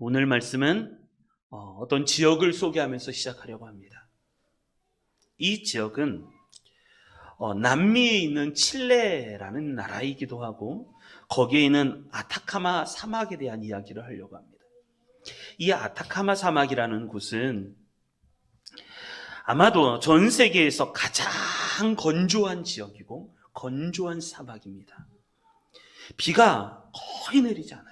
오늘 말씀은 어떤 지역을 소개하면서 시작하려고 합니다. 이 지역은 남미에 있는 칠레라는 나라이기도 하고 거기에 있는 아타카마 사막에 대한 이야기를 하려고 합니다. 이 아타카마 사막이라는 곳은 아마도 전 세계에서 가장 건조한 지역이고 건조한 사막입니다. 비가 거의 내리지 않아요.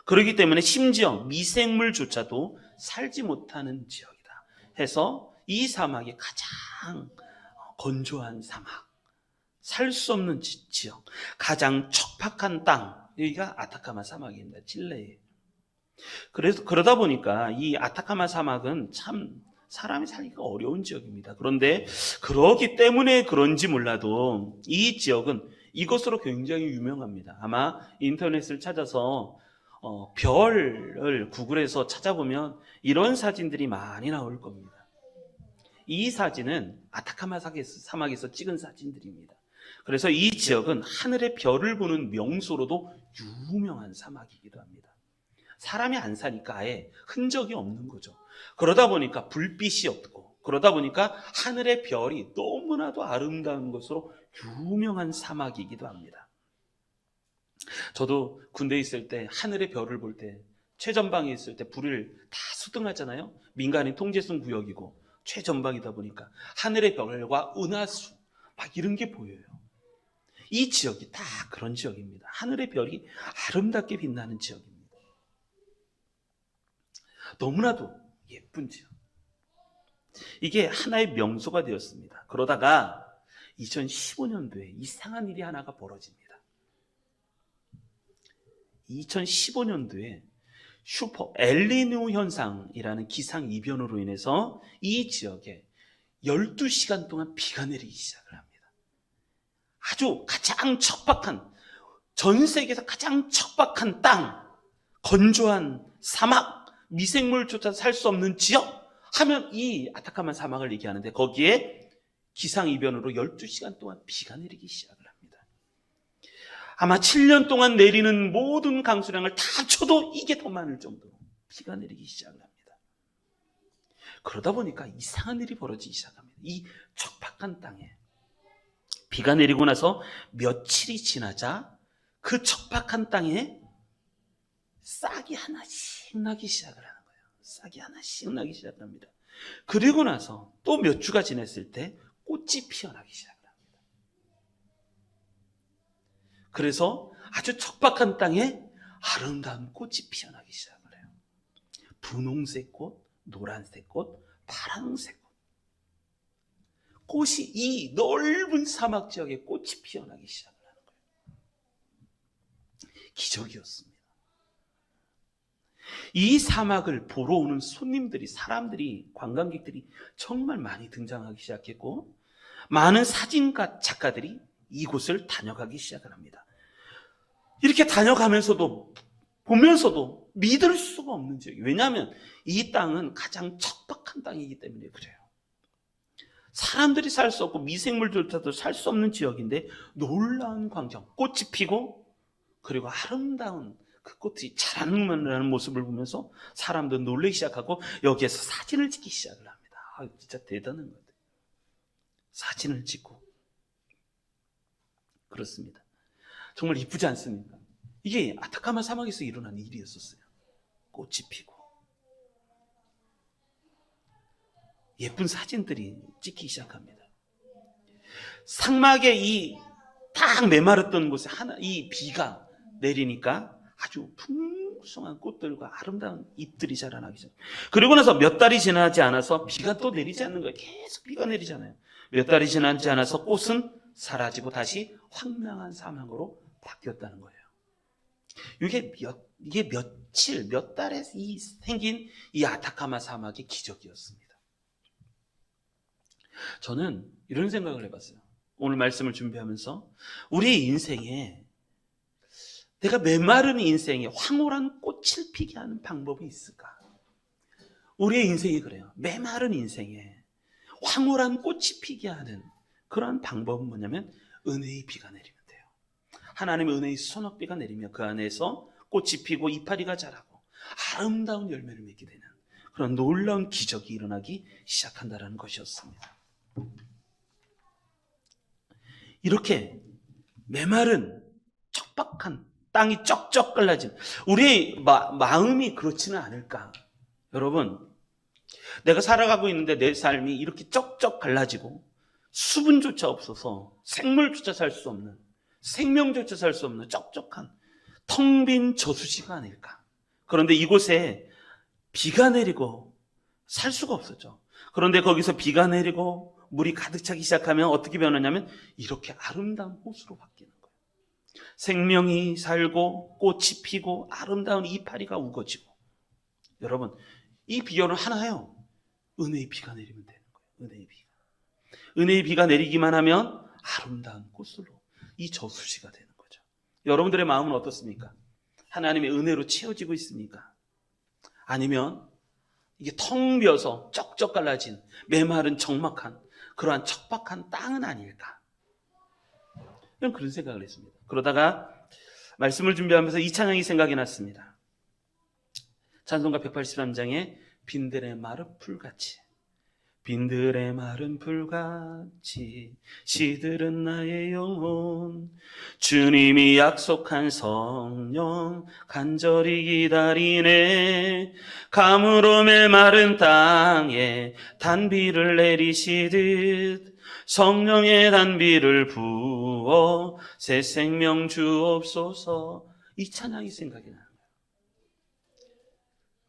그렇기 때문에 심지어 미생물조차도 살지 못하는 지역이다 해서 이 사막이 가장 건조한 사막, 살 수 없는 지역, 가장 척박한 땅, 여기가 아타카마 사막입니다. 칠레에. 그래서 그러다 보니까 이 아타카마 사막은 참 사람이 살기가 어려운 지역입니다. 그런데 그러기 때문에 그런지 몰라도 이 지역은 이것으로 굉장히 유명합니다. 아마 인터넷을 찾아서 별을 구글에서 찾아보면 이런 사진들이 많이 나올 겁니다. 이 사진은 아타카마 사막에서 찍은 사진들입니다. 그래서 이 지역은 하늘의 별을 보는 명소로도 유명한 사막이기도 합니다. 사람이 안 사니까 아예 흔적이 없는 거죠. 그러다 보니까 불빛이 없고, 그러다 보니까 하늘의 별이 너무나도 아름다운 것으로 유명한 사막이기도 합니다. 저도 군대에 있을 때 하늘의 별을 볼 때, 최전방에 있을 때 불을 다 수등하잖아요. 민간인 통제성 구역이고 최전방이다 보니까 하늘의 별과 은하수 막 이런 게 보여요. 이 지역이 다 그런 지역입니다. 하늘의 별이 아름답게 빛나는 지역입니다. 너무나도 예쁜 지역. 이게 하나의 명소가 되었습니다. 그러다가 2015년도에 이상한 일이 하나가 벌어집니다. 2015년도에 슈퍼 엘니뇨 현상이라는 기상 이변으로 인해서 이 지역에 12시간 동안 비가 내리기 시작을 합니다. 아주 가장 척박한, 전 세계에서 가장 척박한 땅, 건조한 사막, 미생물조차 살 수 없는 지역 하면 이 아타카마 사막을 얘기하는데 거기에 기상 이변으로 12시간 동안 비가 내리기 시작을 합니다. 아마 7년 동안 내리는 모든 강수량을 다 합쳐도 이게 더 많을 정도로 비가 내리기 시작을 합니다. 그러다 보니까 이상한 일이 벌어지기 시작합니다. 이 척박한 땅에 비가 내리고 나서 며칠이 지나자 그 척박한 땅에 싹이 하나씩 나기 시작을 하는 거예요. 싹이 하나씩 나기 시작합니다. 그리고 나서 또 몇 주가 지났을 때 꽃이 피어나기 시작을 합니다. 그래서 아주 척박한 땅에 아름다운 꽃이 피어나기 시작을 해요. 분홍색 꽃, 노란색 꽃, 파란색 꽃. 꽃이 이 넓은 사막 지역에 꽃이 피어나기 시작을 하는 거예요. 기적이었습니다. 이 사막을 보러 오는 손님들이, 사람들이, 관광객들이 정말 많이 등장하기 시작했고 많은 사진가 작가들이 이곳을 다녀가기 시작을 합니다. 이렇게 다녀가면서도 보면서도 믿을 수가 없는 지역이에요. 왜냐하면 이 땅은 가장 척박한 땅이기 때문에 그래요. 사람들이 살 수 없고 미생물조차도 살 수 없는 지역인데 놀라운 광경, 꽃이 피고 그리고 아름다운 그 꽃이 자라는 모습을 보면서 사람들 놀라기 시작하고 여기에서 사진을 찍기 시작을 합니다. 진짜 대단한 것 같아요. 사진을 찍고 그렇습니다. 정말 이쁘지 않습니까? 이게 아타카마 사막에서 일어난 일이었었어요. 꽃이 피고 예쁜 사진들이 찍기 시작합니다. 사막의 이 딱 메마랐던 곳에 이 비가 내리니까 아주 풍성한 꽃들과 아름다운 잎들이 자라나기 시작합니다. 그리고 나서 몇 달이 지나지 않아서 비가 또 내리지 않는 거예요. 계속 비가 내리잖아요. 몇 달이 지나지 않아서 꽃은 사라지고 다시 황량한 사막으로 바뀌었다는 거예요. 이게 며칠, 몇 달에 생긴 이 아타카마 사막의 기적이었습니다. 저는 이런 생각을 해봤어요. 오늘 말씀을 준비하면서 우리의 인생에 내가 메마른 인생에 황홀한 꽃을 피게 하는 방법이 있을까? 우리의 인생이 그래요. 메마른 인생에 황홀한 꽃이 피게 하는 그런 방법은 뭐냐면 은혜의 비가 내리면 돼요. 하나님의 은혜의 소낙비가 내리면 그 안에서 꽃이 피고 이파리가 자라고 아름다운 열매를 맺게 되는 그런 놀라운 기적이 일어나기 시작한다는 것이었습니다. 이렇게 메마른 척박한 땅이 쩍쩍 갈라진 우리의 마음이 그렇지는 않을까? 여러분, 내가 살아가고 있는데 내 삶이 이렇게 쩍쩍 갈라지고 수분조차 없어서 생물조차 살 수 없는, 생명조차 살 수 없는 쩍쩍한 텅 빈 저수지가 아닐까? 그런데 이곳에 비가 내리고 살 수가 없었죠. 그런데 거기서 비가 내리고 물이 가득 차기 시작하면 어떻게 변하냐면 이렇게 아름다운 호수로 바뀌는 거예요. 생명이 살고 꽃이 피고 아름다운 이파리가 우거지고. 여러분, 이 비결은 하나예요. 은혜의 비가 내리면 되는 거예요. 은혜의 비가 내리기만 하면 아름다운 호수로 이 저수지가 되는 거죠. 여러분들의 마음은 어떻습니까? 하나님의 은혜로 채워지고 있습니까? 아니면 이게 텅 비어서 쩍쩍 갈라진 메마른 적막한 그러한 척박한 땅은 아닐까? 저는 그런 생각을 했습니다. 그러다가 말씀을 준비하면서 이 찬양이 생각이 났습니다. 찬송가 183장에 빈들의 마른 풀같이, 빈들의 마른 풀같이 시들은 나의 영혼, 주님이 약속한 성령 간절히 기다리네. 가물어 메마른 땅에 단비를 내리시듯 성령의 단비를 부어 새 생명 주옵소서. 이 찬양이 생각이 나는 거예요.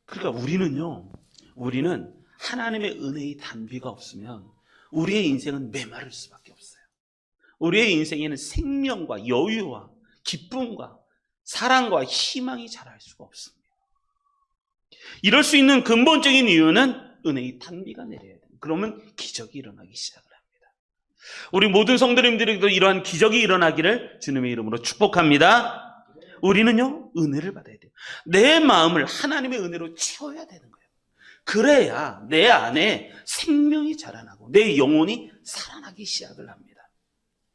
그러니까 우리는 하나님의 은혜의 단비가 없으면 우리의 인생은 메마를 수밖에 없어요. 우리의 인생에는 생명과 여유와 기쁨과 사랑과 희망이 자랄 수가 없습니다. 이럴 수 있는 근본적인 이유는 은혜의 단비가 내려야 돼요. 그러면 기적이 일어나기 시작을 합니다. 우리 모든 성도님들에게도 이러한 기적이 일어나기를 주님의 이름으로 축복합니다. 우리는요, 은혜를 받아야 돼요. 내 마음을 하나님의 은혜로 채워야 되는 거예요. 그래야 내 안에 생명이 자라나고 내 영혼이 살아나기 시작을 합니다.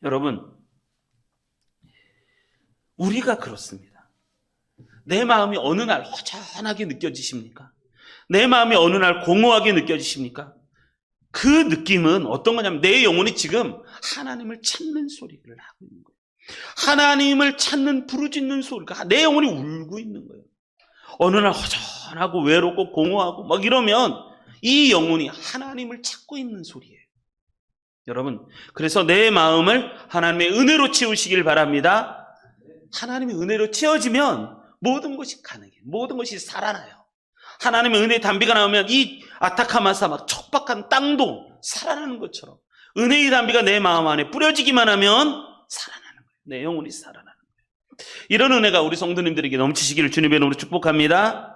여러분, 우리가 그렇습니다. 내 마음이 어느 날 허전하게 느껴지십니까? 내 마음이 어느 날 공허하게 느껴지십니까? 그 느낌은 어떤 거냐면 내 영혼이 지금 하나님을 찾는 소리를 하고 있는 거예요. 하나님을 찾는 부르짖는 소리가 내 영혼이 울고 있는 거예요. 어느 날 허전하고 외롭고 공허하고 막 이러면 이 영혼이 하나님을 찾고 있는 소리예요. 여러분, 그래서 내 마음을 하나님의 은혜로 채우시길 바랍니다. 하나님의 은혜로 채워지면 모든 것이 가능해요. 모든 것이 살아나요. 하나님의 은혜의 단비가 나오면 이 아타카마사 막 척박한 땅도 살아나는 것처럼 은혜의 단비가 내 마음 안에 뿌려지기만 하면 살아나는 거예요. 내 영혼이 살아나는 거예요. 이런 은혜가 우리 성도님들에게 넘치시기를 주님의 이름으로 축복합니다.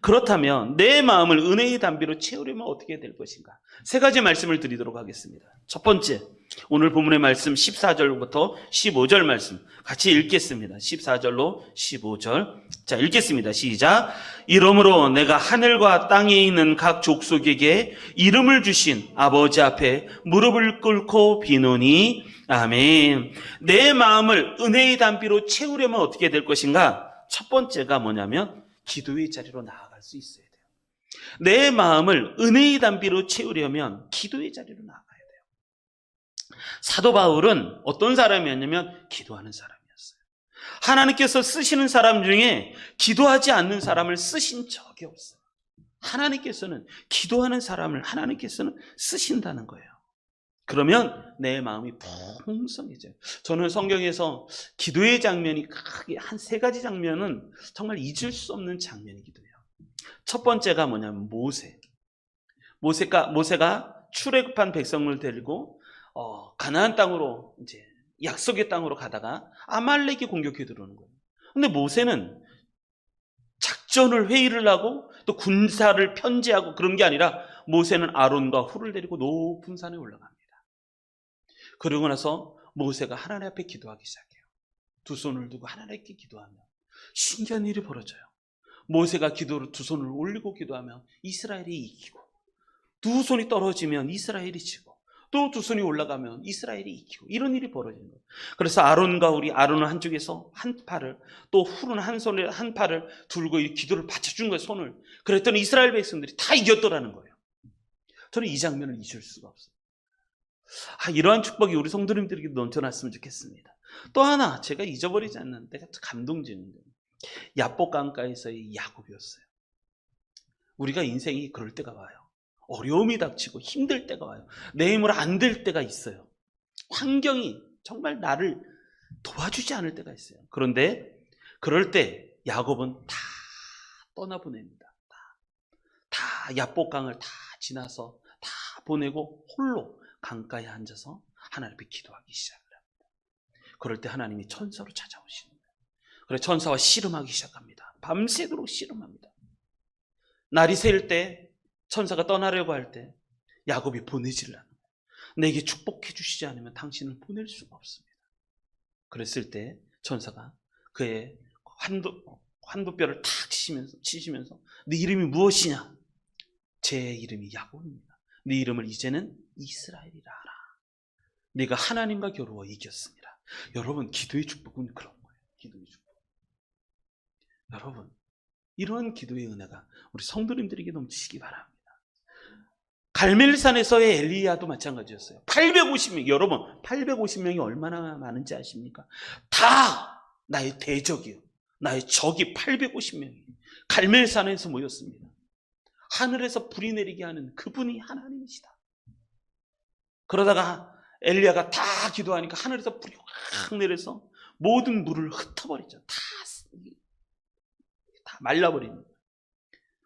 그렇다면 내 마음을 은혜의 단비로 채우려면 어떻게 될 것인가? 세 가지 말씀을 드리도록 하겠습니다. 첫 번째, 오늘 본문의 말씀 14절부터 15절 말씀 같이 읽겠습니다. 14절로 15절. 자, 읽겠습니다. 시작. 이러므로 내가 하늘과 땅에 있는 각 족속에게 이름을 주신 아버지 앞에 무릎을 꿇고 비노니 아멘. 내 마음을 은혜의 단비로 채우려면 어떻게 될 것인가? 첫 번째가 뭐냐면 기도의 자리로 나아갈 수 있어야 돼요. 내 마음을 은혜의 단비로 채우려면 기도의 자리로 나아가야 돼요. 사도 바울은 어떤 사람이었냐면 기도하는 사람이었어요. 하나님께서 쓰시는 사람 중에 기도하지 않는 사람을 쓰신 적이 없어요. 하나님께서는 기도하는 사람을 하나님께서는 쓰신다는 거예요. 그러면 내 마음이 풍성해져요. 저는 성경에서 기도의 장면이 크게 한 세 가지 장면은 정말 잊을 수 없는 장면이기도 해요. 첫 번째가 뭐냐면 모세가 출애굽한 백성을 데리고 가나안 땅으로 이제 약속의 땅으로 가다가 아말렉이 공격해 들어오는 거예요. 근데 모세는 작전을 회의를 하고 또 군사를 편제하고 그런 게 아니라 모세는 아론과 훌을 데리고 높은 산에 올라갑니다. 그러고 나서 모세가 하나님 앞에 기도하기 시작해요. 두 손을 두고 하나님께 기도하면 신기한 일이 벌어져요. 모세가 기도로 두 손을 올리고 기도하면 이스라엘이 이기고, 두 손이 떨어지면 이스라엘이 지고, 또 두 손이 올라가면 이스라엘이 이기고 이런 일이 벌어지는 거예요. 그래서 아론은 한쪽에서 한 팔을 또 훌은 한 팔을 들고 이 기도를 받쳐준 거예요. 손을. 그랬더니 이스라엘 백성들이 다 이겼더라는 거예요. 저는 이 장면을 잊을 수가 없어요. 이러한 축복이 우리 성도님들에게 넘쳐났으면 좋겠습니다. 또 하나 제가 잊어버리지 않는 데가 감동적인 거예요. 야복 강가에서의 야곱이었어요. 우리가 인생이 그럴 때가 와요. 어려움이 닥치고 힘들 때가 와요. 내 힘으로 안 될 때가 있어요. 환경이 정말 나를 도와주지 않을 때가 있어요. 그런데 그럴 때 야곱은 다 떠나보냅니다. 다 야복강을 다 지나서 다 보내고 홀로 강가에 앉아서 하나님 앞에 기도하기 시작을 합니다. 그럴 때 하나님이 천사로 찾아오시는 거예요. 그래서 천사와 씨름하기 시작합니다. 밤새도록 씨름합니다. 날이 새일 때 천사가 떠나려고 할 때 야곱이 보내지를 않아요. 내게 축복해 주시지 않으면 당신을 보낼 수가 없습니다. 그랬을 때 천사가 그의 환도뼈를 탁 치시면서 네 이름이 무엇이냐? 제 이름이 야곱입니다. 네 이름을 이제는 이스라엘이라 하라. 네가 하나님과 겨루어 이겼습니다. 여러분, 기도의 축복은 그런 거예요. 기도의 축복. 여러분, 이러한 기도의 은혜가 우리 성도님들에게 넘치시기 바랍니다. 갈멜산에서의 엘리야도 마찬가지였어요. 850명. 여러분, 850명이 얼마나 많은지 아십니까? 다 나의 대적이요, 나의 적이 850명이 갈멜산에서 모였습니다. 하늘에서 불이 내리게 하는 그분이 하나님이시다. 그러다가 엘리야가 다 기도하니까 하늘에서 불이 확 내려서 모든 물을 흩어버리죠. 다 말라버립니다.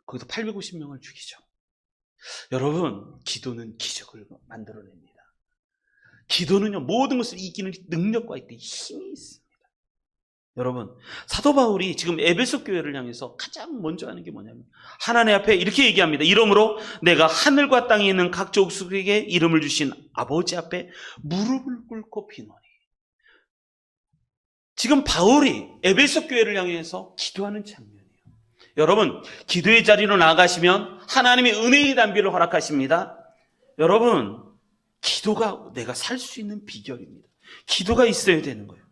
거기서 850명을 죽이죠. 여러분, 기도는 기적을 만들어냅니다. 기도는요, 모든 것을 이기는 능력과 힘이 있습니다. 여러분, 사도 바울이 지금 에베소 교회를 향해서 가장 먼저 하는 게 뭐냐면 하나님 앞에 이렇게 얘기합니다. 이러므로 내가 하늘과 땅에 있는 각 족속에게 이름을 주신 아버지 앞에 무릎을 꿇고 비노니. 지금 바울이 에베소 교회를 향해서 기도하는 장면이에요. 여러분, 기도의 자리로 나아가시면 하나님의 은혜의 담비를 허락하십니다. 여러분, 기도가 내가 살 수 있는 비결입니다. 기도가 있어야 되는 거예요.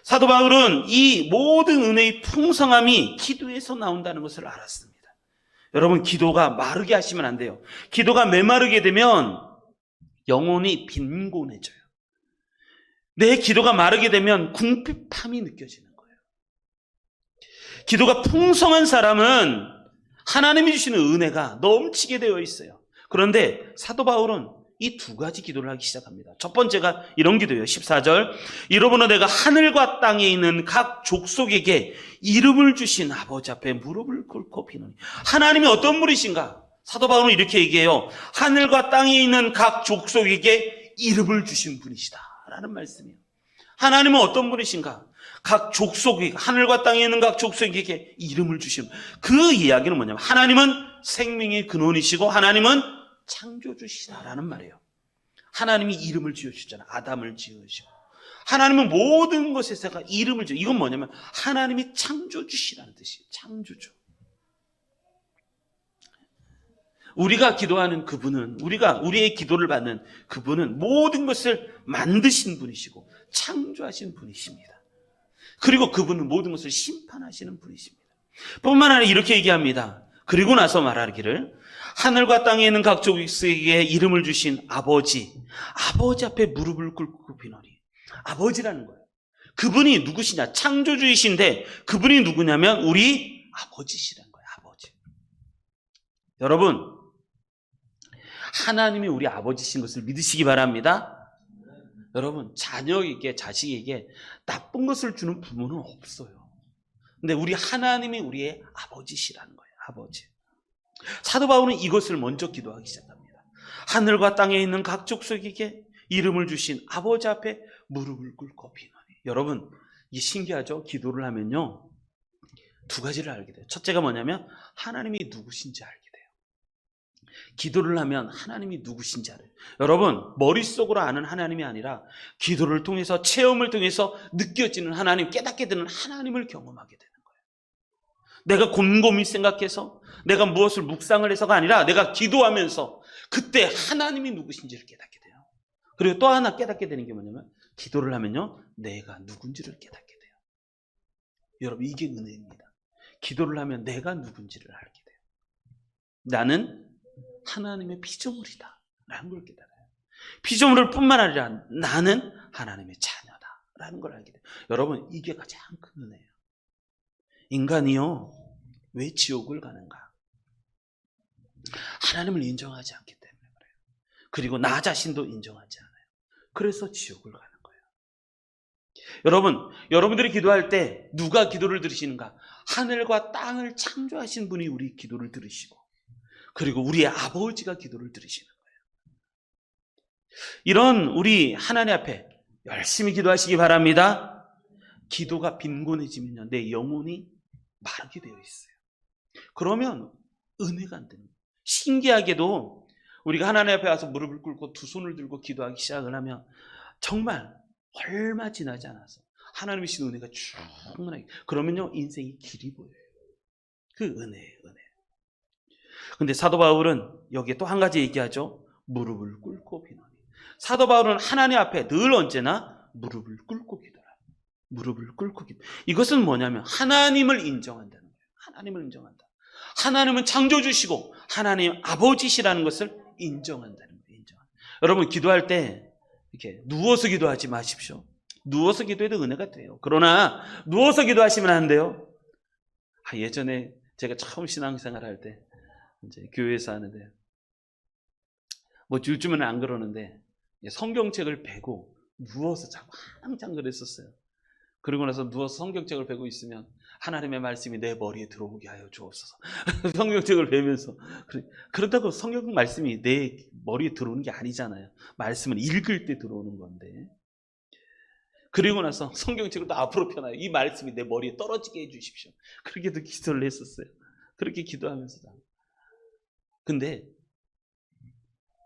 사도 바울은 이 모든 은혜의 풍성함이 기도에서 나온다는 것을 알았습니다. 여러분, 기도가 마르게 하시면 안 돼요. 기도가 메마르게 되면 영혼이 빈곤해져요. 내 기도가 마르게 되면 궁핍함이 느껴지는 거예요. 기도가 풍성한 사람은 하나님이 주시는 은혜가 넘치게 되어 있어요. 그런데 사도 바울은 이 두 가지 기도를 하기 시작합니다. 첫 번째가 이런 기도예요. 14절. 이러므로 내가 하늘과 땅에 있는 각 족속에게 이름을 주신 아버지 앞에 무릎을 꿇고 비노니. 하나님이 어떤 분이신가? 사도 바울은 이렇게 얘기해요. 하늘과 땅에 있는 각 족속에게 이름을 주신 분이시다 라는 말씀이에요. 하나님은 어떤 분이신가? 각 족속에게, 하늘과 땅에 있는 각 족속에게 이름을 주신, 그 이야기는 뭐냐면 하나님은 생명의 근원이시고 하나님은 창조주시다라는 말이에요. 하나님이 이름을 지어주셨잖아요. 아담을 지으시고. 하나님은 모든 것에다가 이름을 지어. 이건 뭐냐면 하나님이 창조주시라는 뜻이에요. 창조주. 우리가 기도하는 그분은, 우리의 기도를 받는 그분은 모든 것을 만드신 분이시고 창조하신 분이십니다. 그리고 그분은 모든 것을 심판하시는 분이십니다. 뿐만 아니라 이렇게 얘기합니다. 그리고 나서 말하기를 하늘과 땅에 있는 각 족속에게 이름을 주신 아버지 앞에 무릎을 꿇고 비노니. 아버지라는 거예요. 그분이 누구시냐? 창조주이신데 그분이 누구냐면 우리 아버지시라는 거예요. 아버지. 여러분, 하나님이 우리 아버지신 것을 믿으시기 바랍니다. 여러분, 자식에게 나쁜 것을 주는 부모는 없어요. 근데 우리 하나님이 우리의 아버지시라는 거예요. 아버지. 사도 바울은 이것을 먼저 기도하기 시작합니다. 하늘과 땅에 있는 각 족속에게 이름을 주신 아버지 앞에 무릎을 꿇고 비노니. 여러분, 이게 신기하죠? 기도를 하면요, 두 가지를 알게 돼요. 첫째가 뭐냐면 하나님이 누구신지 알게 돼요. 기도를 하면 하나님이 누구신지 알아요. 여러분, 머릿속으로 아는 하나님이 아니라 기도를 통해서, 체험을 통해서 느껴지는 하나님, 깨닫게 되는 하나님을 경험하게 되는 거예요. 내가 곰곰이 생각해서 내가 무엇을 묵상을 해서가 아니라 내가 기도하면서 그때 하나님이 누구신지를 깨닫게 돼요. 그리고 또 하나 깨닫게 되는 게 뭐냐면 기도를 하면요, 내가 누군지를 깨닫게 돼요. 여러분, 이게 은혜입니다. 기도를 하면 내가 누군지를 알게 돼요. 나는 하나님의 피조물이다 라는 걸 깨달아요. 피조물 뿐만 아니라 나는 하나님의 자녀다 라는 걸 알게 돼요. 여러분, 이게 가장 큰 은혜예요. 인간이요, 왜 지옥을 가는가? 하나님을 인정하지 않기 때문에 그래요. 그리고 나 자신도 인정하지 않아요. 그래서 지옥을 가는 거예요. 여러분, 여러분들이 기도할 때 누가 기도를 들으시는가? 하늘과 땅을 창조하신 분이 우리 기도를 들으시고, 그리고 우리의 아버지가 기도를 들으시는 거예요. 이런 우리 하나님 앞에 열심히 기도하시기 바랍니다. 기도가 빈곤해지면요, 내 영혼이 마르게 되어 있어요. 그러면 은혜가 안 됩니다. 신기하게도 우리가 하나님 앞에 와서 무릎을 꿇고 두 손을 들고 기도하기 시작을 하면 정말 얼마 지나지 않아서 하나님의 신 은혜가 충분하게, 그러면요 인생이 길이 보여요. 그 은혜예요, 은혜. 근데 사도 바울은 여기에 또 한 가지 얘기하죠. 무릎을 꿇고 비노니. 사도 바울은 하나님 앞에 늘 언제나 무릎을 꿇고 기도해요. 무릎을 꿇고 기도. 이것은 뭐냐면 하나님을 인정한다는 거예요. 하나님을 인정한다. 하나님은 창조주시고 하나님 아버지시라는 것을 인정한다는 거예요. 여러분, 기도할 때 이렇게 누워서 기도하지 마십시오. 누워서 기도해도 은혜가 돼요. 그러나 누워서 기도하시면 안 돼요. 예전에 제가 처음 신앙생활 할 때 이제 교회에서 하는데, 뭐 요즘은 안 그러는데 성경책을 베고 누워서 자꾸 항상 그랬었어요. 그러고 나서 누워서 성경책을 베고 있으면 하나님의 말씀이 내 머리에 들어오게 하여 주옵소서. 성경책을 베면서. 그렇다고 성경 말씀이 내 머리에 들어오는 게 아니잖아요. 말씀은 읽을 때 들어오는 건데. 그리고 나서 성경책을 또 앞으로 펴놔요. 이 말씀이 내 머리에 떨어지게 해주십시오. 그렇게도 기도를 했었어요. 그렇게 기도하면서. 근데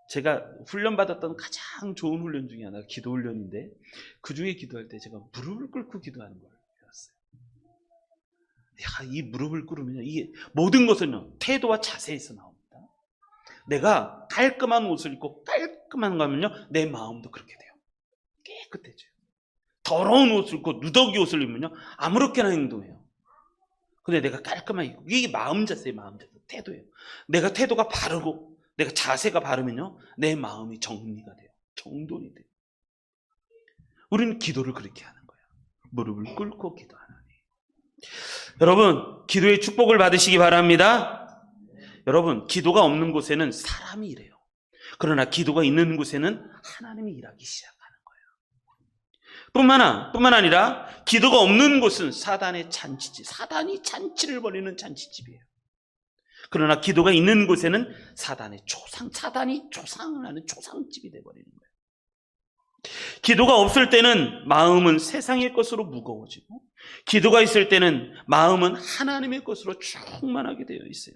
제가 훈련받았던 가장 좋은 훈련 중에 하나가 기도 훈련인데, 그 중에 기도할 때 제가 무릎을 꿇고 기도하는 걸 배웠어요. 이 무릎을 꿇으면 이게 모든 것은요, 태도와 자세에서 나옵니다. 내가 깔끔한 옷을 입고 깔끔한 거 하면요, 내 마음도 그렇게 돼요. 깨끗해져요. 더러운 옷을 입고 누더기 옷을 입으면요, 아무렇게나 행동해요. 근데 내가 깔끔하게 입고, 이게 마음 자세예요. 마음 자세, 태도예요. 내가 태도가 바르고 내가 자세가 바르면요, 내 마음이 정리가 돼요. 정돈이 돼요. 우리는 기도를 그렇게 하는 거예요. 무릎을 꿇고 기도하느니. 여러분, 기도의 축복을 받으시기 바랍니다. 여러분, 기도가 없는 곳에는 사람이 일해요. 그러나 기도가 있는 곳에는 하나님이 일하기 시작하는 거예요. 뿐만 아니라 기도가 없는 곳은 사단의 잔치집, 사단이 잔치를 벌이는 잔치집이에요. 그러나 기도가 있는 곳에는 사단이 조상을 하는 조상집이 되어버리는 거예요. 기도가 없을 때는 마음은 세상의 것으로 무거워지고, 기도가 있을 때는 마음은 하나님의 것으로 충만하게 되어 있어요.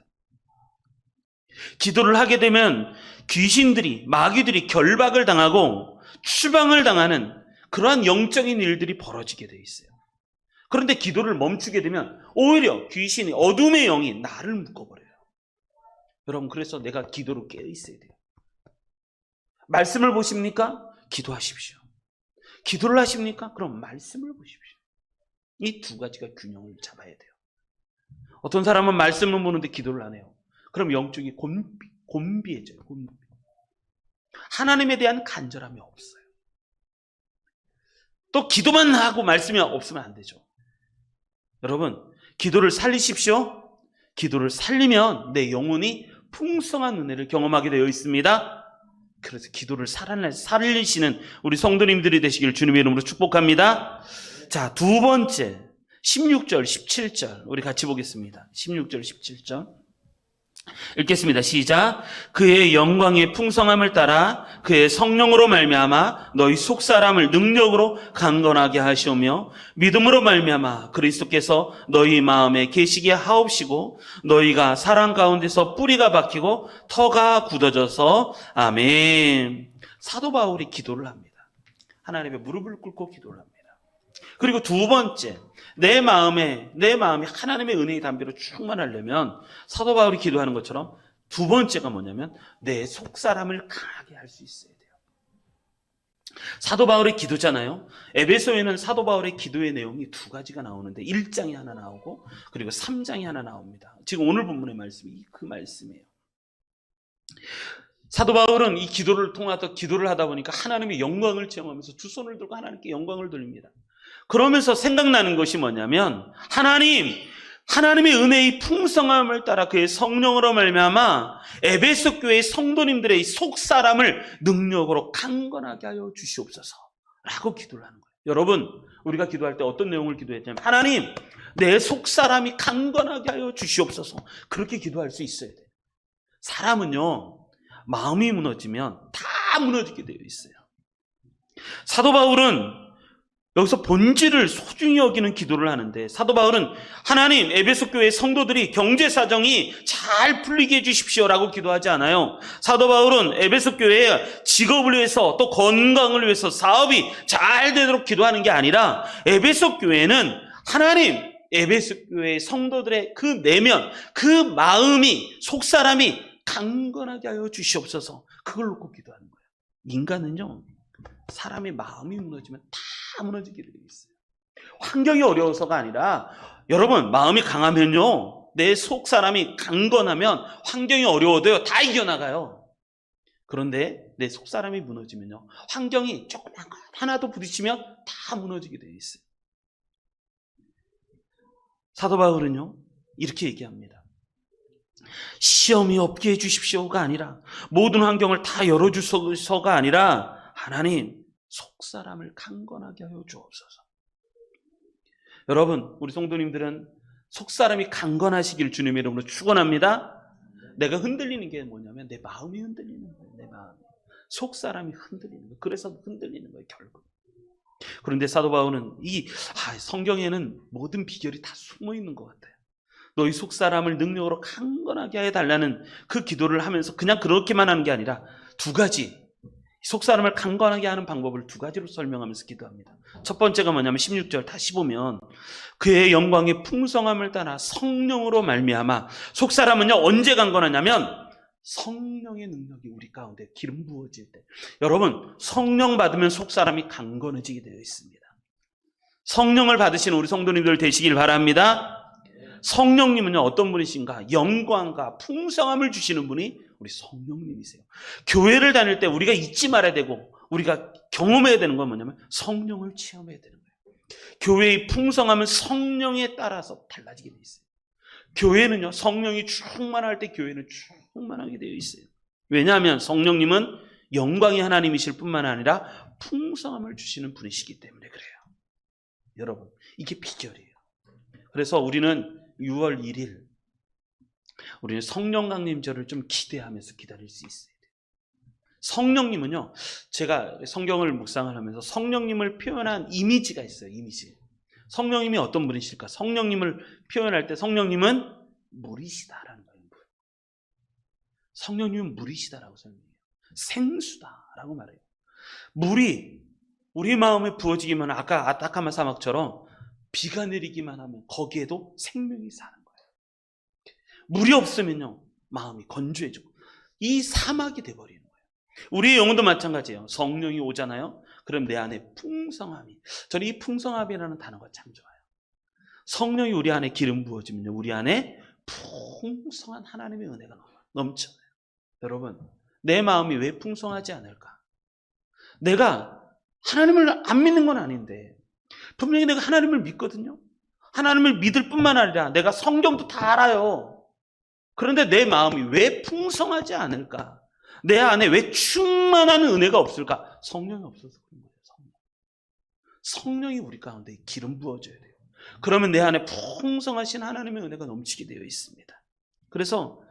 기도를 하게 되면 귀신들이, 마귀들이 결박을 당하고 추방을 당하는 그러한 영적인 일들이 벌어지게 되어 있어요. 그런데 기도를 멈추게 되면 오히려 귀신이, 어둠의 영이 나를 묶어버려요. 여러분, 그래서 내가 기도로 깨어 있어야 돼요. 말씀을 보십니까? 기도하십시오. 기도를 하십니까? 그럼 말씀을 보십시오. 이 두 가지가 균형을 잡아야 돼요. 어떤 사람은 말씀을 보는데 기도를 안 해요. 그럼 영적이 곤비해져요. 하나님에 대한 간절함이 없어요. 또 기도만 하고 말씀이 없으면 안 되죠. 여러분, 기도를 살리십시오. 기도를 살리면 내 영혼이 풍성한 은혜를 경험하게 되어 있습니다. 그래서 기도를 살리시는 우리 성도님들이 되시길 주님의 이름으로 축복합니다. 자, 두 번째 16절, 17절 우리 같이 보겠습니다. 16절, 17절 읽겠습니다. 시작. 그의 영광의 풍성함을 따라 그의 성령으로 말미암아 너희 속사람을 능력으로 강건하게 하시오며 믿음으로 말미암아 그리스도께서 너희 마음에 계시게 하옵시고 너희가 사랑 가운데서 뿌리가 박히고 터가 굳어져서. 아멘. 사도 바울이 기도를 합니다. 하나님의 무릎을 꿇고 기도를 합니다. 그리고 두 번째, 내 마음이 하나님의 은혜의 담비로 충만하려면 사도 바울이 기도하는 것처럼 두 번째가 뭐냐면 내 속사람을 강하게 할 수 있어야 돼요. 사도 바울의 기도잖아요. 에베소에는 사도 바울의 기도의 내용이 두 가지가 나오는데 1장이 하나 나오고 그리고 3장이 하나 나옵니다. 지금 오늘 본문의 말씀이 그 말씀이에요. 사도 바울은 이 기도를 통해서 기도를 하다 보니까 하나님의 영광을 체험하면서 두 손을 들고 하나님께 영광을 돌립니다. 그러면서 생각나는 것이 뭐냐면 하나님의 은혜의 풍성함을 따라 그의 성령으로 말미암아 에베소 교회의 성도님들의 속사람을 능력으로 강건하게 하여 주시옵소서 라고 기도를 하는 거예요. 여러분, 우리가 기도할 때 어떤 내용을 기도했냐면 하나님, 내 속사람이 강건하게 하여 주시옵소서. 그렇게 기도할 수 있어야 돼요. 사람은요, 마음이 무너지면 다 무너지게 되어 있어요. 사도 바울은 여기서 본질을 소중히 여기는 기도를 하는데, 사도 바울은 하나님, 에베소 교회 성도들이 경제 사정이 잘 풀리게 해주십시오라고 기도하지 않아요. 사도 바울은 에베소 교회의 직업을 위해서 또 건강을 위해서 사업이 잘 되도록 기도하는 게 아니라 에베소 교회는 하나님, 에베소 교회의 성도들의 그 내면, 그 마음이, 속사람이 강건하게 하여 주시옵소서. 그걸 놓고 기도하는 거예요. 인간은요, 사람의 마음이 무너지면 다 무너지게 되어 있어요. 환경이 어려워서가 아니라 여러분, 마음이 강하면요, 내 속 사람이 강건하면 환경이 어려워도요 다 이겨나가요. 그런데 내 속 사람이 무너지면요, 환경이 조금만 하나도 부딪히면 다 무너지게 되어 있어요. 사도 바울은요 이렇게 얘기합니다. 시험이 없게 해주십시오가 아니라, 모든 환경을 다 열어주소서가 아니라, 하나님, 속사람을 강건하게 하여 주옵소서. 여러분, 우리 성도님들은 속사람이 강건하시길 주님의 이름으로 축원합니다. 내가 흔들리는 게 뭐냐면 내 마음이 흔들리는 거예요. 내 마음이. 속사람이 흔들리는 거예요. 그래서 흔들리는 거예요, 결국. 그런데 사도 바울은 성경에는 모든 비결이 다 숨어 있는 것 같아요. 너희 속사람을 능력으로 강건하게 해달라는 그 기도를 하면서 그냥 그렇게만 하는 게 아니라 두 가지, 속사람을 강건하게 하는 방법을 두 가지로 설명하면서 기도합니다. 첫 번째가 뭐냐면 16절 다시 보면 그의 영광의 풍성함을 따라 성령으로 말미암아, 속사람은요 언제 강건하냐면 성령의 능력이 우리 가운데 기름 부어질 때. 여러분, 성령 받으면 속사람이 강건해지게 되어 있습니다. 성령을 받으시는 우리 성도님들 되시길 바랍니다. 성령님은요 어떤 분이신가? 영광과 풍성함을 주시는 분이 우리 성령님이세요. 교회를 다닐 때 우리가 잊지 말아야 되고 우리가 경험해야 되는 건 뭐냐면 성령을 체험해야 되는 거예요. 교회의 풍성함은 성령에 따라서 달라지게 되어 있어요. 교회는요 성령이 충만할 때 교회는 충만하게 되어 있어요. 왜냐하면 성령님은 영광이 하나님이실 뿐만 아니라 풍성함을 주시는 분이시기 때문에 그래요. 여러분, 이게 비결이에요. 그래서 우리는 6월 1일 우리는 성령 강림절을 좀 기대하면서 기다릴 수 있어야 돼요. 성령님은요, 제가 성경을 묵상을 하면서 성령님을 표현한 이미지가 있어요. 이미지. 성령님이 어떤 분이실까? 성령님을 표현할 때 성령님은 물이시다라는 거예요. 성령님은 물이시다라고 설명해요. 생수다라고 말해요. 물이 우리 마음에 부어지기만 하면 아까 아타카마 사막처럼 비가 내리기만 하면 거기에도 생명이 사는 거예요. 물이 없으면요 마음이 건조해지고 이 사막이 돼버리는 거예요. 우리의 영혼도 마찬가지예요. 성령이 오잖아요. 그럼 내 안에 풍성함이, 저는 이 풍성함이라는 단어가 참 좋아요. 성령이 우리 안에 기름 부어지면요 우리 안에 풍성한 하나님의 은혜가 넘쳐요. 여러분, 내 마음이 왜 풍성하지 않을까? 내가 하나님을 안 믿는 건 아닌데 분명히 내가 하나님을 믿거든요. 하나님을 믿을 뿐만 아니라 내가 성경도 다 알아요. 그런데 내 마음이 왜 풍성하지 않을까? 내 안에 왜 충만한 은혜가 없을까? 성령이 없어서 그런 거예요. 성령이 우리 가운데 기름 부어줘야 돼요. 그러면 내 안에 풍성하신 하나님의 은혜가 넘치게 되어 있습니다. 그래서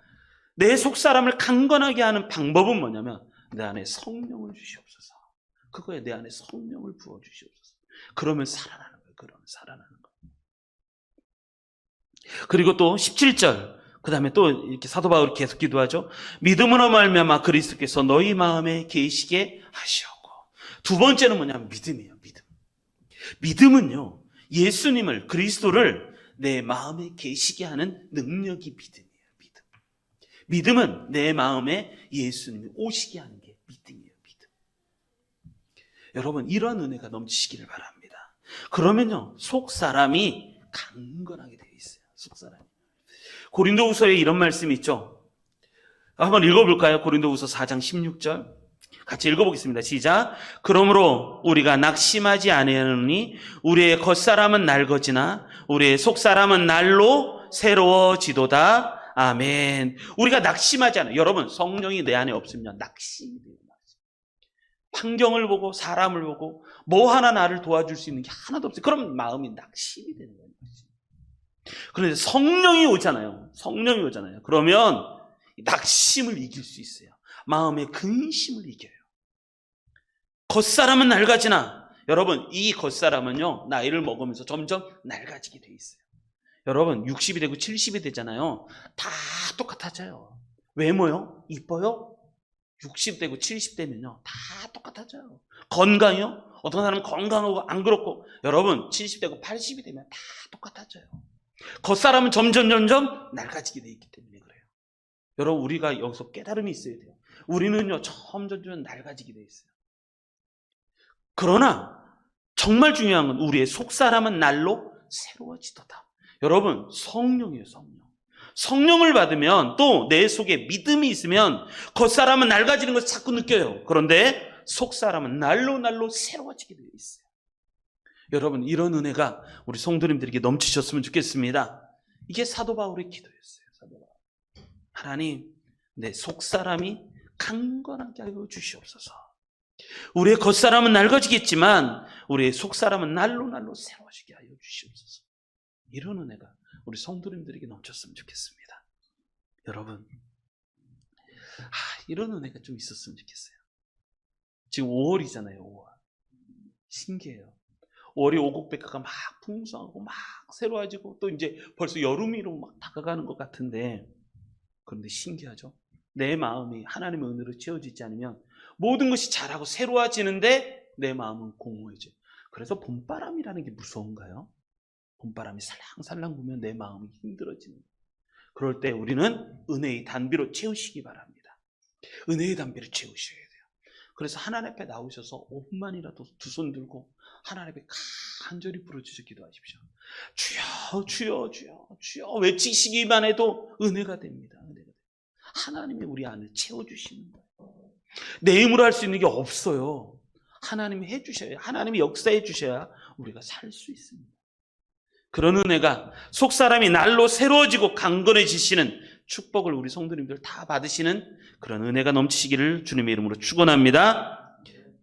내 속사람을 강건하게 하는 방법은 뭐냐면 내 안에 성령을 주시옵소서. 그거에 내 안에 성령을 부어주시옵소서. 그러면 살아나는 거예요. 그러면 살아나는 거예요. 그리고 또 17절, 그 다음에 또 이렇게 사도 바울이 계속 기도하죠. 믿음으로 말미암아 그리스도께서 너희 마음에 계시게 하시옵고. 두 번째는 뭐냐면 믿음이에요. 믿음은요 예수님을, 그리스도를 내 마음에 계시게 하는 능력이 믿음이에요. 믿음은 내 마음에 예수님이 오시게 하는 게 믿음이에요. 여러분, 이러한 은혜가 넘치시기를 바랍니다. 그러면요, 속 사람이 강건하게 되어 있어요. 속 사람이. 고린도후서에 이런 말씀이 있죠. 한번 읽어볼까요? 고린도후서 4장 16절. 같이 읽어보겠습니다. 시작. 그러므로 우리가 낙심하지 아니하노니 우리의 겉사람은 낡어지나 우리의 속사람은 날로 새로워지도다. 아멘. 우리가 낙심하지 않아요. 여러분, 성령이 내 안에 없으면 낙심이 돼요. 환경을 보고 사람을 보고 뭐 하나 나를 도와줄 수 있는 게 하나도 없어요. 그럼 마음이 낙심이 되는 거예요. 그런데 성령이 오잖아요. 성령이 오잖아요. 그러면 낙심을 이길 수 있어요. 마음의 근심을 이겨요. 겉사람은 낡아지나, 여러분, 이 겉사람은요, 나이를 먹으면서 점점 낡아지게 돼 있어요. 여러분, 60이 되고 70이 되잖아요. 다 똑같아져요. 외모요? 이뻐요? 60 되고 70 되면요, 다 똑같아져요. 건강이요? 어떤 사람은 건강하고 안 그렇고, 여러분, 70 되고 80이 되면 다 똑같아져요. 겉사람은 점점 낡아지게 돼 있기 때문에 그래요. 여러분, 우리가 여기서 깨달음이 있어야 돼요. 우리는요, 점점 낡아지게 돼 있어요. 그러나 정말 중요한 건 우리의 속사람은 날로 새로워지도다. 여러분, 성령이에요. 성령을 받으면 또 내 속에 믿음이 있으면 겉사람은 낡아지는 것을 자꾸 느껴요. 그런데 속사람은 날로 새로워지게 되어 있어요. 여러분, 이런 은혜가 우리 성도님들에게 넘치셨으면 좋겠습니다. 이게 사도 바울의 기도였어요. 사도 바울. 하나님, 내 속사람이 강건하게 하여 주시옵소서. 우리의 겉사람은 낡아지겠지만 우리의 속사람은 날로 새로워지게 하여 주시옵소서. 이런 은혜가 우리 성도님들에게 넘쳤으면 좋겠습니다. 여러분, 이런 은혜가 좀 있었으면 좋겠어요. 지금 5월이잖아요. 5월. 신기해요. 5월이 오곡백화가 막 풍성하고 막 새로워지고 또 이제 벌써 여름이로 막 다가가는 것 같은데, 그런데 신기하죠? 내 마음이 하나님의 은혜로 채워지지 않으면 모든 것이 자라고 새로워지는데 내 마음은 공허해져요. 그래서 봄바람이라는 게 무서운가요? 봄바람이 살랑살랑 불면 내 마음이 힘들어지는 거예요. 그럴 때 우리는 은혜의 단비로 채우시기 바랍니다. 은혜의 단비를 채우셔야 돼요. 그래서 하나님 앞에 나오셔서 5분만이라도 두 손 들고 하나님 앞에 간절히 부르짖어 기도하십시오. 주여, 주여, 주여, 주여 외치시기만 해도 은혜가 됩니다. 은혜가 됩니다. 하나님이 우리 안을 채워주시는 거예요. 내 힘으로 할 수 있는 게 없어요. 하나님이 해주셔야, 하나님이 역사해 주셔야 우리가 살 수 있습니다. 그런 은혜가 속사람이 날로 새로워지고 강건해지시는 축복을 우리 성도님들 다 받으시는 그런 은혜가 넘치시기를 주님의 이름으로 축원합니다.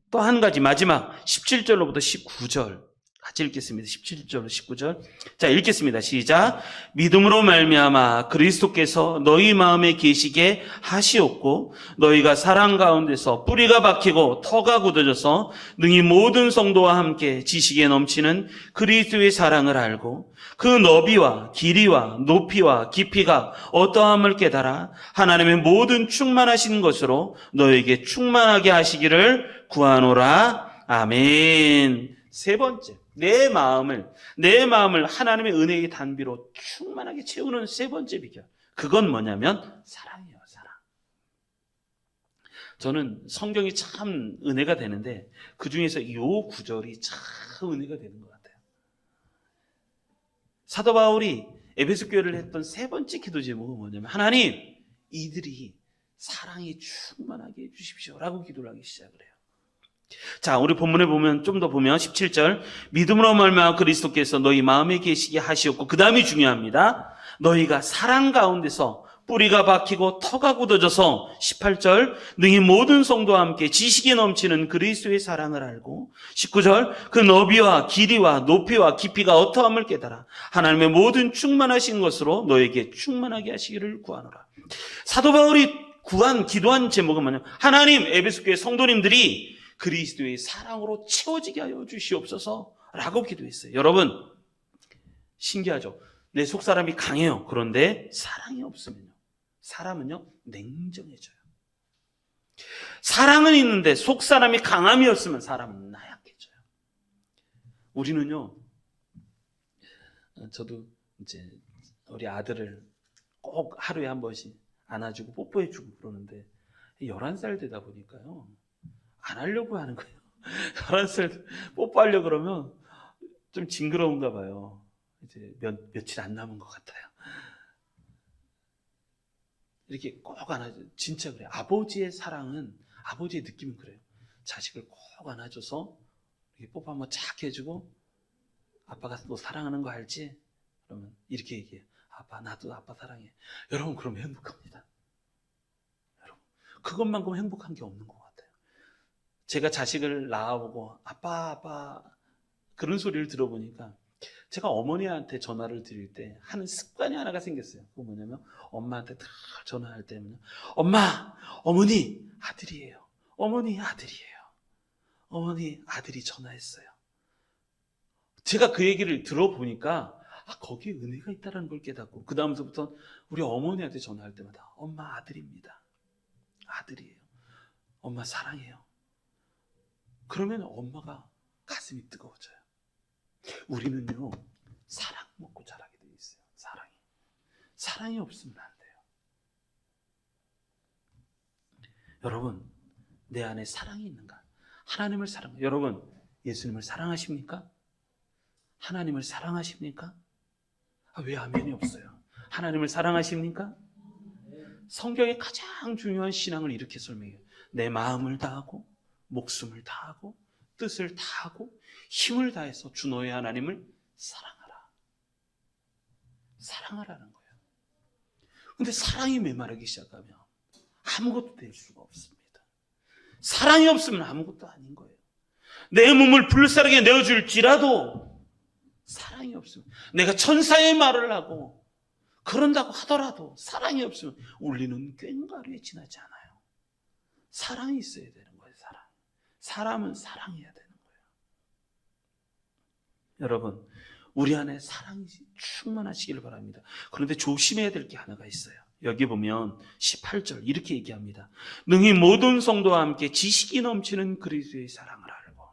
또 한 가지 마지막 17절로부터 19절 같이 읽겠습니다. 17절로 19절. 자, 읽겠습니다. 시작. 믿음으로 말미암아 그리스도께서 너희 마음에 계시게 하시옵고 너희가 사랑 가운데서 뿌리가 박히고 터가 굳어져서 능히 모든 성도와 함께 지식에 넘치는 그리스도의 사랑을 알고 그 너비와 길이와 높이와 깊이가 어떠함을 깨달아 하나님의 모든 충만하신 것으로 너에게 충만하게 하시기를 구하노라. 아멘. 세 번째, 내 마음을 하나님의 은혜의 단비로 충만하게 채우는 세 번째 비결. 그건 뭐냐면 사랑이에요. 사랑. 저는 성경이 참 은혜가 되는데 그 중에서 이 구절이 참 은혜가 되는 것 같아요. 사도 바울이 에베소 교회를 했던 세 번째 기도 제목은 뭐냐면 하나님, 이들이 사랑이 충만하게 해주십시오 라고 기도를 하기 시작을 해요. 자, 우리 본문에 보면 좀 더 보면 17절 믿음으로 말미암아 그리스도께서 너희 마음에 계시게 하시옵고 그 다음이 중요합니다. 너희가 사랑 가운데서 뿌리가 박히고 터가 굳어져서 18절 능히 모든 성도와 함께 지식에 넘치는 그리스도의 사랑을 알고 19절 그 너비와 길이와 높이와 깊이가 어떠함을 깨달아 하나님의 모든 충만하신 것으로 너에게 충만하게 하시기를 구하노라. 사도 바울이 기도한 제목은 뭐냐면 하나님, 에베소 교회 성도님들이 그리스도의 사랑으로 채워지게 하여 주시옵소서 라고 기도했어요. 여러분, 신기하죠? 내 속사람이 강해요. 그런데 사랑이 없으면요, 사람은요 냉정해져요. 사랑은 있는데 속사람이 강함이 없으면 사람은 나약해져요. 우리는요, 저도 이제 우리 아들을 꼭 하루에 한 번씩 안아주고 뽀뽀해주고 그러는데 11살 되다 보니까요 안 하려고 하는 거예요. 11살 뽀뽀하려고 그러면 좀 징그러운가 봐요. 이제 며칠 안 남은 것 같아요. 이렇게 꼭 안아줘. 진짜 그래요. 아버지의 사랑은, 아버지의 느낌은 그래요. 자식을 꼭 안아줘서 이렇게 뽀뽀 한번 착 해주고, 아빠가 너 사랑하는 거 알지? 그러면 이렇게 얘기해요. 아빠, 나도 아빠 사랑해. 여러분, 그러면 행복합니다. 여러분, 그것만큼 행복한 게 없는 것 같아요. 제가 자식을 낳아보고 아빠 그런 소리를 들어보니까, 제가 어머니한테 전화를 드릴 때 하는 습관이 하나가 생겼어요. 그거 뭐냐면, 엄마한테 다 전화할 때면, 엄마, 어머니 아들이에요. 어머니 아들이에요. 어머니 아들이 전화했어요. 제가 그 얘기를 들어보니까 거기에 은혜가 있다는 걸 깨닫고, 그 다음서부터 우리 어머니한테 전화할 때마다 엄마 아들입니다. 아들이에요. 엄마 사랑해요. 그러면 엄마가 가슴이 뜨거워져요. 우리는요, 사랑 먹고 자라게 돼 있어요. 사랑이 없으면 안 돼요. 여러분, 내 안에 사랑이 있는가? 하나님을 사랑해요. 여러분, 예수님을 사랑하십니까? 하나님을 사랑하십니까? 왜 아멘이 없어요? 하나님을 사랑하십니까? 성경의 가장 중요한 신앙을 이렇게 설명해요. 내 마음을 다하고, 목숨을 다하고, 뜻을 다하고, 힘을 다해서 주 너의 하나님을 사랑하라. 사랑하라는 거예요. 근데 사랑이 메마르기 시작하면 아무것도 될 수가 없습니다. 사랑이 없으면 아무것도 아닌 거예요. 내 몸을 불사르게 내어줄지라도 사랑이 없으면, 내가 천사의 말을 하고 그런다고 하더라도 사랑이 없으면 울리는 꽹과리에 지나지 않아요. 사랑이 있어야 되는 거예요. 사람은 사랑해야 되는 거예요. 여러분, 우리 안에 사랑이 충만하시기를 바랍니다. 그런데 조심해야 될 게 하나가 있어요. 여기 보면 18절 이렇게 얘기합니다. 능히 모든 성도와 함께 지식이 넘치는 그리스도의 사랑을 알고.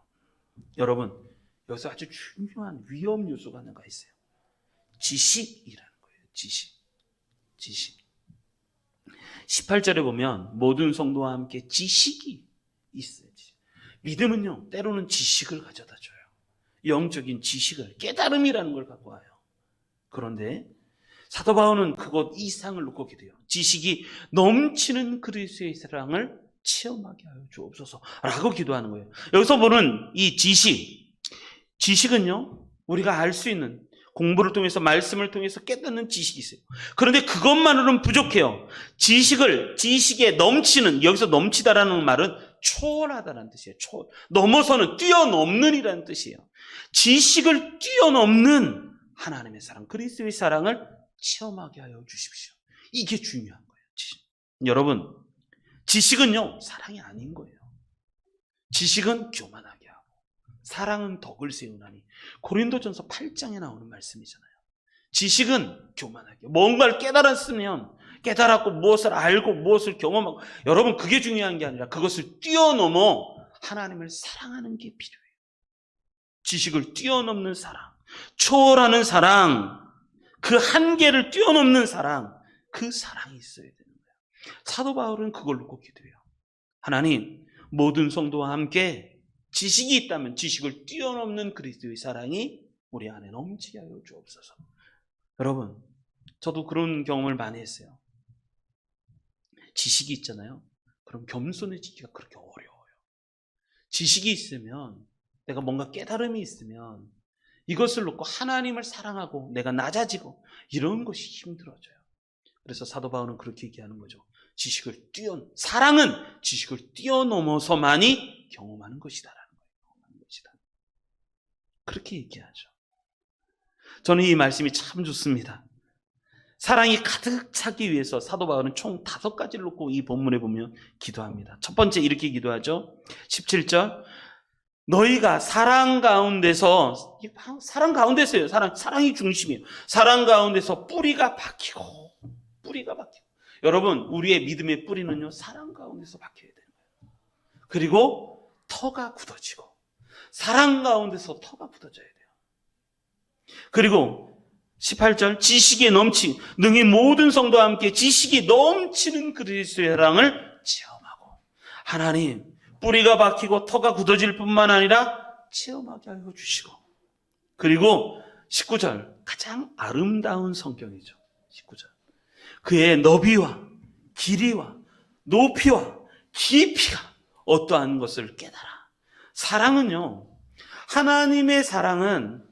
여러분, 여기서 아주 중요한 위험 요소가 하나가 있어요. 지식이라는 거예요. 지식. 18절에 보면 모든 성도와 함께 지식이 있어요. 믿음은요, 때로는 지식을 가져다 줘요. 영적인 지식을, 깨달음이라는 걸 갖고 와요. 그런데 사도 바울은 그것 이상을 놓고 기도해요. 지식이 넘치는 그리스도의 사랑을 체험하게 하여 주옵소서 라고 기도하는 거예요. 여기서 보는 이 지식은요, 우리가 알 수 있는, 공부를 통해서, 말씀을 통해서 깨닫는 지식이 있어요. 그런데 그것만으로는 부족해요. 지식에 넘치는, 여기서 넘치다라는 말은 초월하다라는 뜻이에요. 넘어서는, 뛰어넘는 이라는 뜻이에요. 지식을 뛰어넘는 하나님의 사랑, 그리스도의 사랑을 체험하게 하여 주십시오. 이게 중요한 거예요. 여러분, 지식은요, 사랑이 아닌 거예요. 지식은 교만하게 하고 사랑은 덕을 세우나니. 고린도전서 8장에 나오는 말씀이잖아요. 지식은 교만하게, 뭔가를 깨달았고 무엇을 알고 무엇을 경험하고, 여러분, 그게 중요한 게 아니라 그것을 뛰어넘어 하나님을 사랑하는 게 필요해요. 지식을 뛰어넘는 사랑, 초월하는 사랑, 그 한계를 뛰어넘는 사랑, 그 사랑이 있어야 되는 거예요. 사도 바울은 그걸 놓고 기도해요. 하나님, 모든 성도와 함께 지식이 있다면 지식을 뛰어넘는 그리스도의 사랑이 우리 안에 넘치게 하여 주옵소서. 여러분, 저도 그런 경험을 많이 했어요. 지식이 있잖아요. 그럼 겸손해지기가 그렇게 어려워요. 지식이 있으면, 내가 뭔가 깨달음이 있으면 이것을 놓고 하나님을 사랑하고 내가 낮아지고 이런 것이 힘들어져요. 그래서 사도 바울은 그렇게 얘기하는 거죠. 사랑은 지식을 뛰어넘어서만이 경험하는 것이다라는 거예요. 그렇게 얘기하죠. 저는 이 말씀이 참 좋습니다. 사랑이 가득 차기 위해서 사도 바울은 총 5가지를 놓고 이 본문에 보면 기도합니다. 첫 번째 이렇게 기도하죠. 17절. 너희가 사랑 가운데서요. 사랑이 중심이에요. 사랑 가운데서 뿌리가 박히고. 여러분, 우리의 믿음의 뿌리는요, 사랑 가운데서 박혀야 되는 거예요. 그리고 터가 굳어지고, 사랑 가운데서 터가 굳어져야 돼요. 그리고 18절, 능히 모든 성도와 함께 지식이 넘치는 그리스도의 사랑을 체험하고. 하나님, 뿌리가 박히고 터가 굳어질 뿐만 아니라 체험하게 하여 주시고, 그리고 19절 가장 아름다운 성경이죠. 19절 그의 너비와 길이와 높이와 깊이가 어떠한 것을 깨달아. 사랑은요, 하나님의 사랑은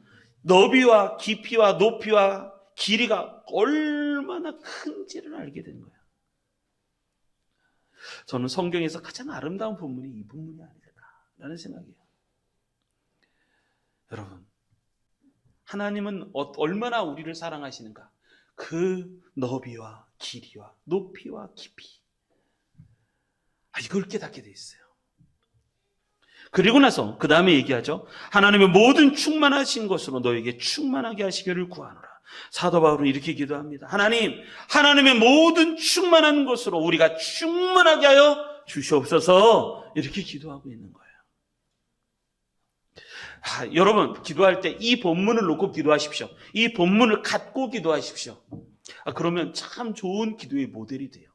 너비와 깊이와 높이와 길이가 얼마나 큰지를 알게 된 거예요. 저는 성경에서 가장 아름다운 본문이 이 본문이 아닐까라는 생각이에요. 여러분, 하나님은 얼마나 우리를 사랑하시는가? 그 너비와 길이와 높이와 깊이, 이걸 깨닫게 돼 있어요. 그리고 나서 그 다음에 얘기하죠. 하나님의 모든 충만하신 것으로 너에게 충만하게 하시기를 구하노라. 사도 바울은 이렇게 기도합니다. 하나님의 모든 충만한 것으로 우리가 충만하게 하여 주시옵소서, 이렇게 기도하고 있는 거예요. 여러분, 기도할 때 이 본문을 놓고 기도하십시오. 이 본문을 갖고 기도하십시오. 그러면 참 좋은 기도의 모델이 돼요.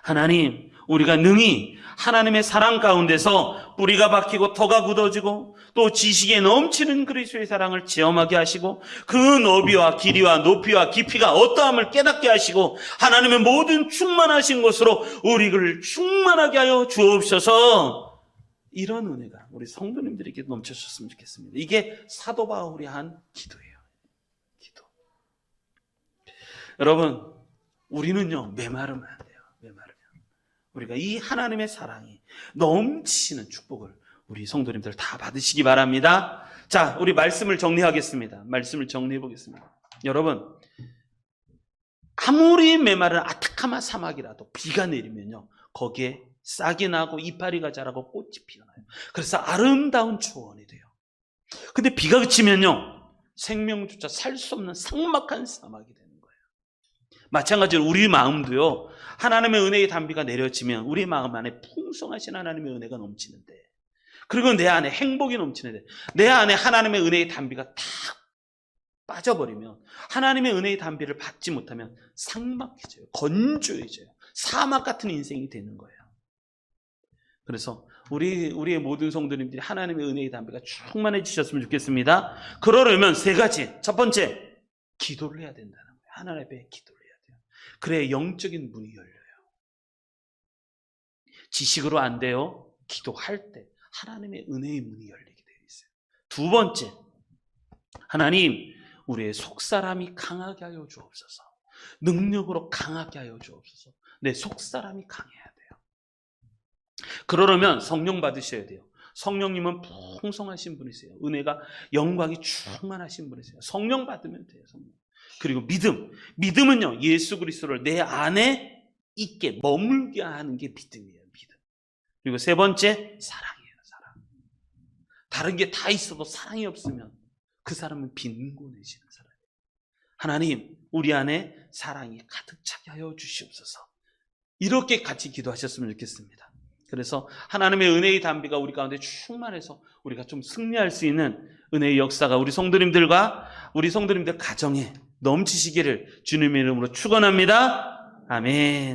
하나님, 우리가 능히 하나님의 사랑 가운데서 뿌리가 박히고 터가 굳어지고 또 지식에 넘치는 그리스도의 사랑을 체험하게 하시고, 그 너비와 길이와 높이와 깊이가 어떠함을 깨닫게 하시고, 하나님의 모든 충만하신 것으로 우리를 충만하게 하여 주옵소서. 이런 은혜가 우리 성도님들에게 넘쳐졌으면 좋겠습니다. 이게 사도 바울이 한 기도예요. 기도. 여러분, 우리는요, 메마르면 안 돼요. 메마르면. 우리가 이 하나님의 사랑이 넘치는 축복을 우리 성도님들 다 받으시기 바랍니다. 자, 우리 말씀을 정리하겠습니다. 말씀을 정리해 보겠습니다. 여러분, 아무리 메마른 아타카마 사막이라도 비가 내리면요, 거기에 싹이 나고 이파리가 자라고 꽃이 피어나요. 그래서 아름다운 초원이 돼요. 근데 비가 그치면요, 생명조차 살 수 없는 삭막한 사막이 되는 거예요. 마찬가지로 우리 마음도요, 하나님의 은혜의 단비가 내려지면 우리 마음 안에 풍성하신 하나님의 은혜가 넘치는데, 그리고 내 안에 행복이 넘치는데, 내 안에 하나님의 은혜의 단비가 탁 빠져버리면, 하나님의 은혜의 단비를 받지 못하면 삭막해져요. 건조해져요. 사막 같은 인생이 되는 거예요. 그래서 우리의 모든 성도님들이 하나님의 은혜의 담배가 충만해지셨으면 좋겠습니다. 그러려면 세 가지. 첫 번째, 기도를 해야 된다는 거예요. 하나님 앞에 기도를 해야 돼요. 그래야 영적인 문이 열려요. 지식으로 안 돼요. 기도할 때 하나님의 은혜의 문이 열리게 되어 있어요. 두 번째, 하나님, 우리의 속사람이 강하게 하여 주옵소서. 능력으로 강하게 하여 주옵소서. 내 속사람이 강해야 돼요. 그러려면 성령 받으셔야 돼요. 성령님은 풍성하신 분이세요. 은혜가, 영광이 충만하신 분이세요. 성령 받으면 돼요. 성령. 그리고 믿음은요, 예수 그리스도를 내 안에 있게 머물게 하는 게 믿음이에요. 믿음. 그리고 세 번째, 사랑이에요. 사랑. 다른 게 다 있어도 사랑이 없으면 그 사람은 빈곤해지는 사람이에요. 하나님, 우리 안에 사랑이 가득 차게 하여 주시옵소서. 이렇게 같이 기도하셨으면 좋겠습니다. 그래서 하나님의 은혜의 담비가 우리 가운데 충만해서 우리가 좀 승리할 수 있는 은혜의 역사가 우리 성도님들 가정에 넘치시기를 주님의 이름으로 축원합니다. 아멘.